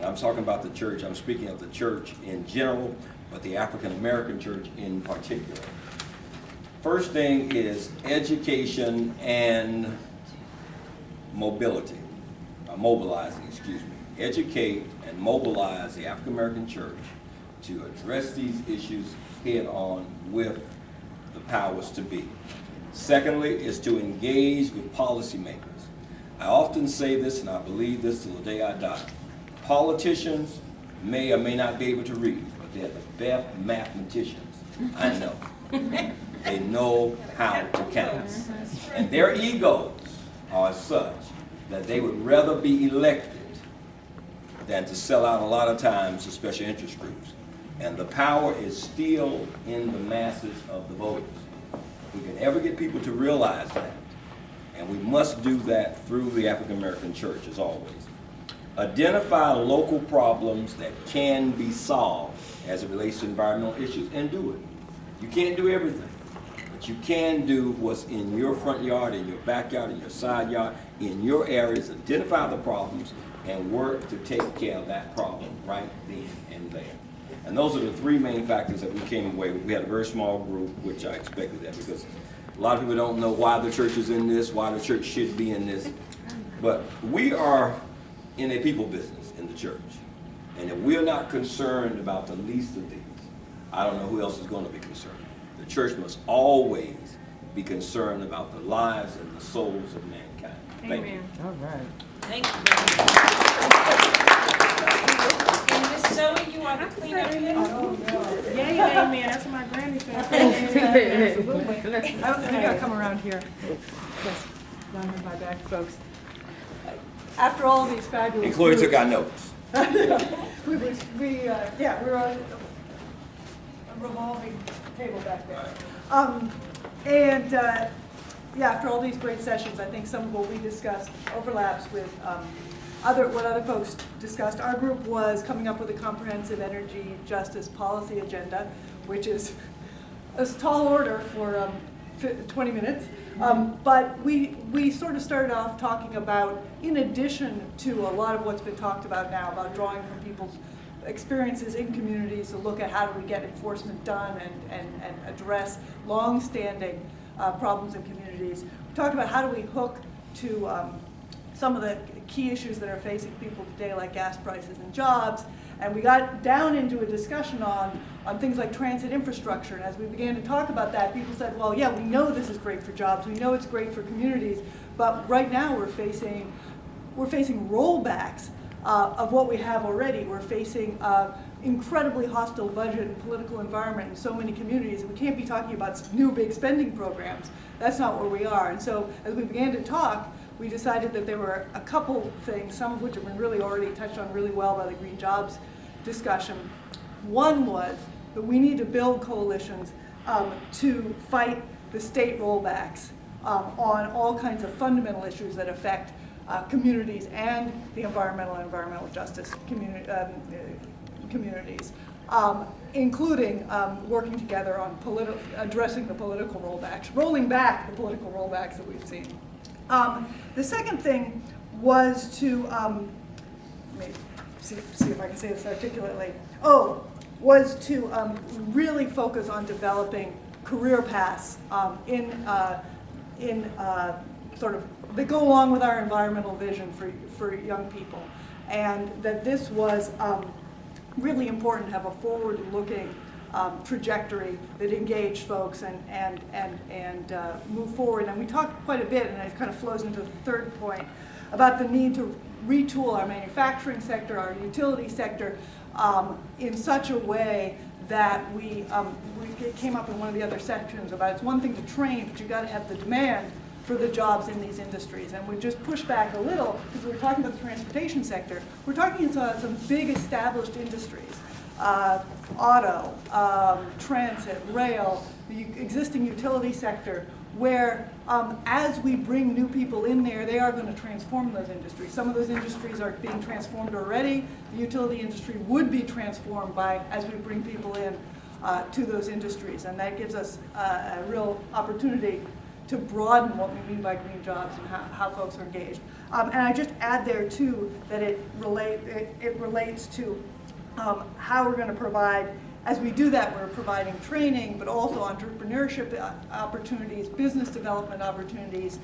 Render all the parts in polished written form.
When I'm talking about the church, I'm speaking of the church in general, but the African American church in particular. First thing is education and mobilizing, excuse me. Educate and mobilize the African American church to address these issues head on with the powers to be. Secondly is to engage with policymakers. I often say this, and I believe this till the day I die. Politicians may or may not be able to read, but they're the best mathematicians I know. They know how to count. And their egos are such that they would rather be elected than to sell out a lot of times to special interest groups. And the power is still in the masses of the voters. We can ever get people to realize that. And we must do that through the African American church, as always. Identify local problems that can be solved as it relates to environmental issues, and do it. You can't do everything, but you can do what's in your front yard, in your backyard, in your side yard, in your areas. Identify the problems and work to take care of that problem right then and there. And those are the three main factors that we came away with. We had a very small group, which I expected that, because a lot of people don't know why the church is in this, why the church should be in this. But we are in a people business in the church. And if we're not concerned about the least of these, I don't know who else is going to be concerned. The church must always be concerned about the lives and the souls of mankind. Thank you. All right. Thank you. And Miss Zoe, you are the cleanup lady? Oh, no. Yeah, amen. That's what my granny said. Absolutely. I gotta come around here. Yes, down here by back, folks. After all these fabulous And Chloe groups, took our notes. we're on a revolving table back there. After all these great sessions, I think some of what we discussed overlaps with what other folks discussed. Our group was coming up with a comprehensive energy justice policy agenda, which is a tall order for 20 minutes. But we sort of started off talking about, in addition to a lot of what's been talked about now, about drawing from people's experiences in communities to look at how do we get enforcement done and address long-standing problems in communities. We talked about how do we hook to some of the key issues that are facing people today, like gas prices and jobs. And we got down into a discussion on things like transit infrastructure. And as we began to talk about that, people said, well, yeah, we know this is great for jobs. We know it's great for communities. But right now we're facing rollbacks of what we have already. We're facing incredibly hostile budget and political environment in so many communities. And we can't be talking about new big spending programs. That's not where we are. And so as we began to talk, we decided that there were a couple things, some of which have been really already touched on really well by the Green Jobs discussion. One was that we need to build coalitions to fight the state rollbacks on all kinds of fundamental issues that affect communities and the environmental justice communities, including working together on addressing the political rollbacks, rolling back the political rollbacks that we've seen. The second thing was to, let me see if I can say this articulately. Was to really focus on developing career paths sort of that go along with our environmental vision for young people, and that this was really important to have a forward-looking trajectory that engaged folks and move forward. And we talked quite a bit, and it kind of flows into the third point, about the need to retool our manufacturing sector, our utility sector, in such a way that we came up in one of the other sections about it's one thing to train, but you got to have the demand for the jobs in these industries. And we just push back a little, because we're talking about the transportation sector. We're talking about some big established industries, auto, transit, rail, the existing utility sector, where as we bring new people in there, they are going to transform those industries. Some of those industries are being transformed already. The utility industry would be transformed as we bring people in to those industries. And that gives us a real opportunity to broaden what we mean by green jobs and how folks are engaged. And I just add there too that it relates to how we're going to provide. As we do that, we're providing training, but also entrepreneurship opportunities, business development opportunities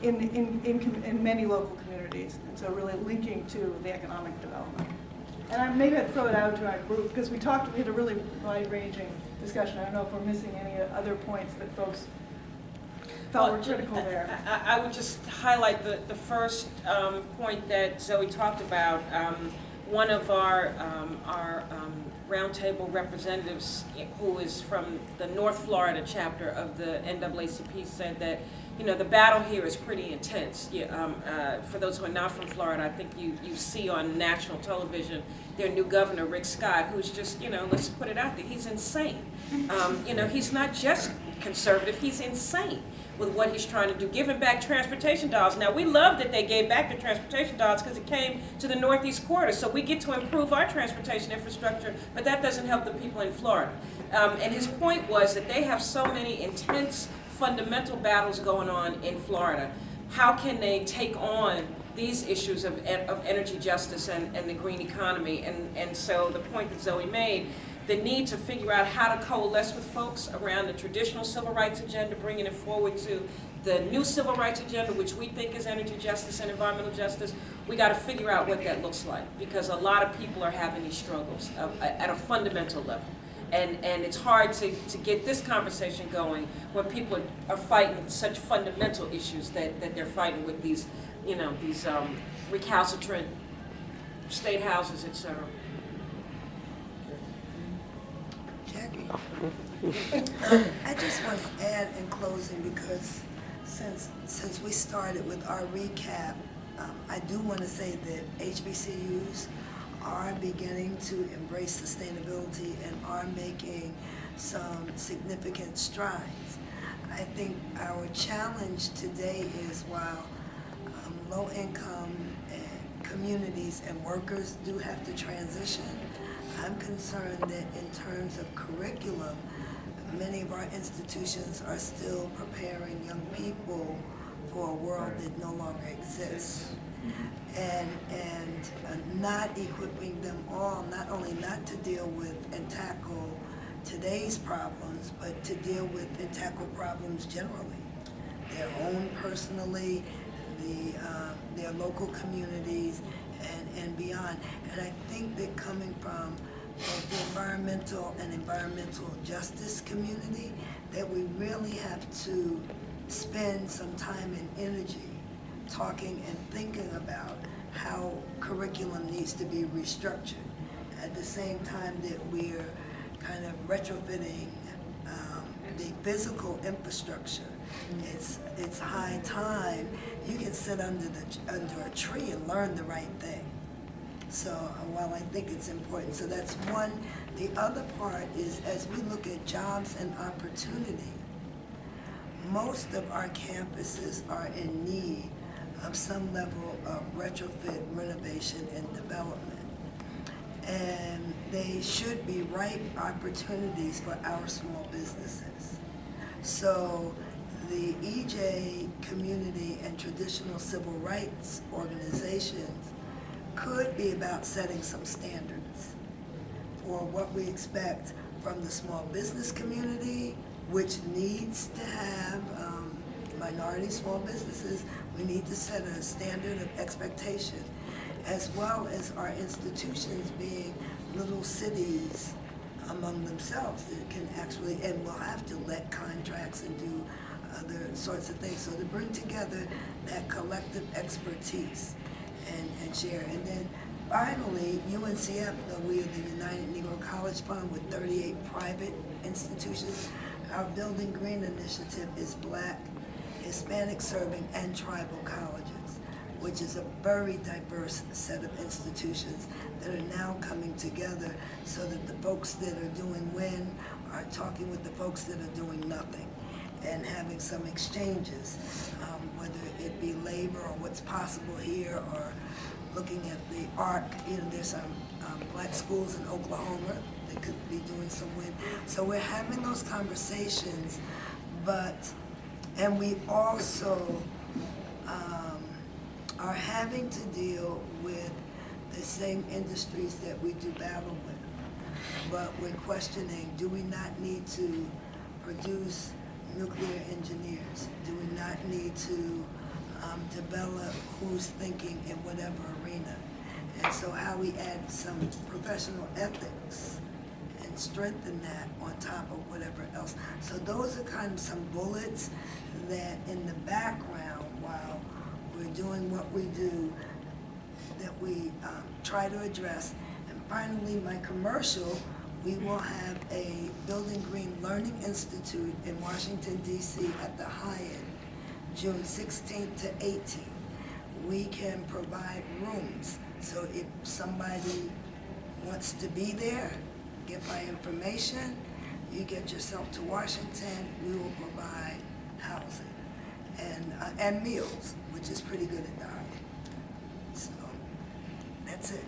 in many local communities. And so really linking to the economic development. And maybe I'd throw it out to our group, because we had a really wide-ranging discussion. I don't know if we're missing any other points that folks felt were critical there. I would just highlight the first point that Zoe talked about. One of our roundtable representatives, who is from the North Florida chapter of the NAACP, said that, you know, the battle here is pretty intense. For those who are not from Florida, I think you see on national television their new governor, Rick Scott, who's just, you know, let's put it out there, he's insane. You know, he's not just conservative, he's insane with what he's trying to do, giving back transportation dollars. Now, we love that they gave back the transportation dollars because it came to the Northeast Corridor, so we get to improve our transportation infrastructure, but that doesn't help the people in Florida. And his point was that they have so many intense fundamental battles going on in Florida. How can they take on these issues of energy justice and the green economy? And so the point that Zoe made, the need to figure out how to coalesce with folks around the traditional civil rights agenda, bringing it forward to the new civil rights agenda, which we think is energy justice and environmental justice. We got to figure out what that looks like, because a lot of people are having these struggles at a fundamental level. And it's hard to get this conversation going when people are fighting such fundamental issues that they're fighting with these, you know, these recalcitrant state houses, et cetera. Jackie, I just want to add in closing, because since we started with our recap, I do want to say that HBCUs are beginning to embrace sustainability and are making some significant strides. I think our challenge today is, while low-income communities and workers do have to transition, I'm concerned that in terms of curriculum, many of our institutions are still preparing young people for a world that no longer exists. And not equipping them all, not only not to deal with and tackle today's problems, but to deal with and tackle problems generally, their own personally, their local communities, and beyond. And I think that coming from both the environmental justice community, that we really have to spend some time and energy talking and thinking about how curriculum needs to be restructured at the same time that we're kind of retrofitting the physical infrastructure. It's high time. You can sit under a tree and learn the right thing. So while I think it's important, so that's one. The other part is, as we look at jobs and opportunity, most of our campuses are in need of some level of retrofit, renovation, and development. And they should be ripe opportunities for our small businesses. So the EJ community and traditional civil rights organizations could be about setting some standards for what we expect from the small business community, which needs to have minority small businesses. We need to set a standard of expectation, as well as our institutions being little cities among themselves that can actually, and will have to let contracts and do other sorts of things. So to bring together that collective expertise and share. And then finally, UNCF, we are the United Negro College Fund with 38 private institutions. Our Building Green initiative is Black, Hispanic serving, and tribal colleges, which is a very diverse set of institutions that are now coming together so that the folks that are doing WIN are talking with the folks that are doing nothing and having some exchanges, whether it be labor or what's possible here, or looking at the ARC. You know, there's some black schools in Oklahoma that could be doing some WIN. So we're having those conversations, but And we also are having to deal with the same industries that we do battle with. But we're questioning, do we not need to produce nuclear engineers? Do we not need to develop who's thinking in whatever arena? And so how we add some professional ethics and strengthen that on top of whatever else. So those are kind of some bullets that in the background, while we're doing what we do, that we try to address. And finally, my commercial, we will have a Building Green Learning Institute in Washington, D.C. at the Hyatt, June 16th to 18th. We can provide rooms. So if somebody wants to be there, get my information, you get yourself to Washington, we will provide housing and meals, which is pretty good at the Hyatt. So that's it.